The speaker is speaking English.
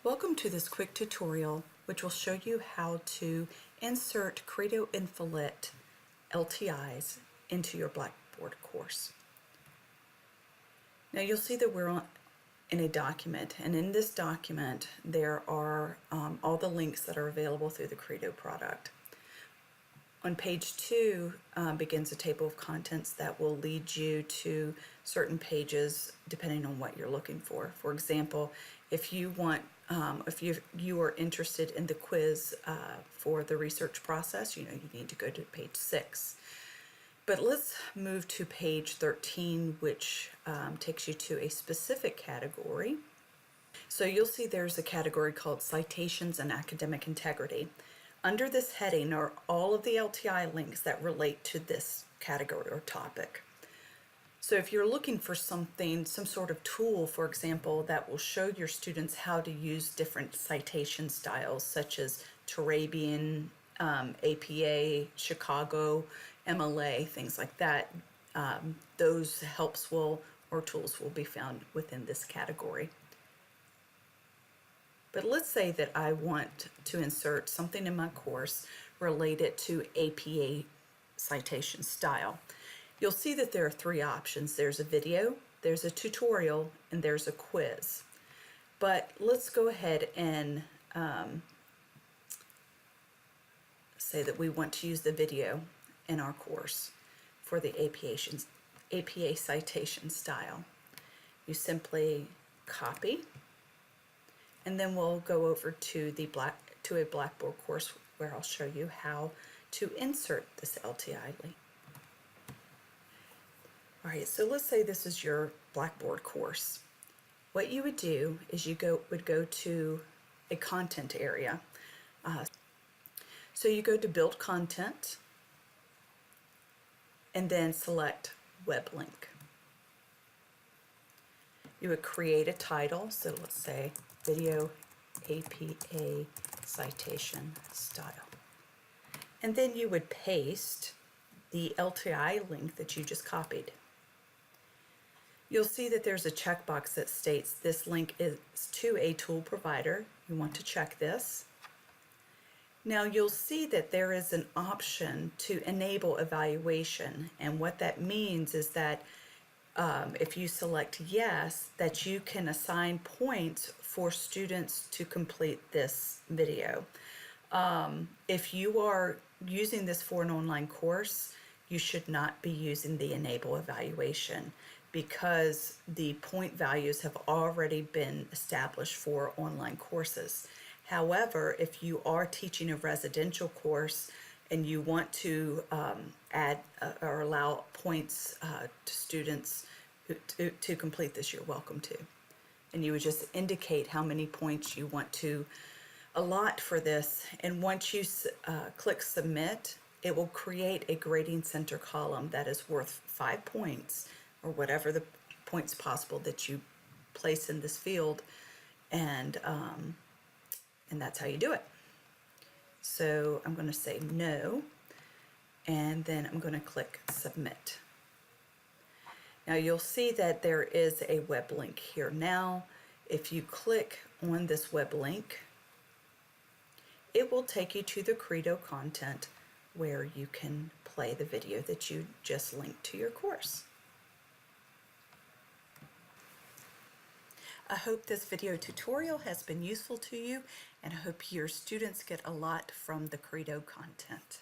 Welcome to this quick tutorial which will show you how to insert Credo Infolit LTIs into your Blackboard course. Now you'll see that we're in a document, and in this document there are all the links that are available through the Credo product. On page 2 begins a table of contents that will lead you to certain pages depending on what you're looking for. For example, if you are interested in the quiz for the research process, you need to go to page 6. But let's move to page 13, which takes you to a specific category. So you'll see there's a category called Citations and Academic Integrity. Under this heading are all of the LTI links that relate to this category or topic. So if you're looking for some sort of tool, for example, that will show your students how to use different citation styles such as Turabian, APA, Chicago, MLA, things like that, those tools will be found within this category. But let's say that I want to insert something in my course related to APA citation style. You'll see that there are 3 options. There's a video, there's a tutorial, and there's a quiz. But let's go ahead and say that we want to use the video in our course for the APA citation style. You simply copy, and then we'll go over to a Blackboard course where I'll show you how to insert this LTI link. Alright, so let's say this is your Blackboard course. What you would do is you would go to a content area. So you go to Build Content and then select Web Link. You would create a title, so let's say Video APA Citation Style. And then you would paste the LTI link that you just copied. You'll see that there's a checkbox that states this link is to a tool provider. You want to check this. Now you'll see that there is an option to enable evaluation, and what that means is that if you select yes, that you can assign points for students to complete this video. If you are using this for an online course, you should not be using the enable evaluation because the point values have already been established for online courses. However, if you are teaching a residential course and you want to add or allow points to students to complete this, you're welcome to. And you would just indicate how many points you want to allot for this, and once you click submit, it will create a grading center column that is worth 5 points, or whatever the points possible that you place in this field, and that's how you do it. So I'm going to say no, and then I'm going to click submit. Now you'll see that there is a web link here. Now if you click on this web link, it will take you to the Credo content where you can play the video that you just linked to your course. I hope this video tutorial has been useful to you, and I hope your students get a lot from the Credo content.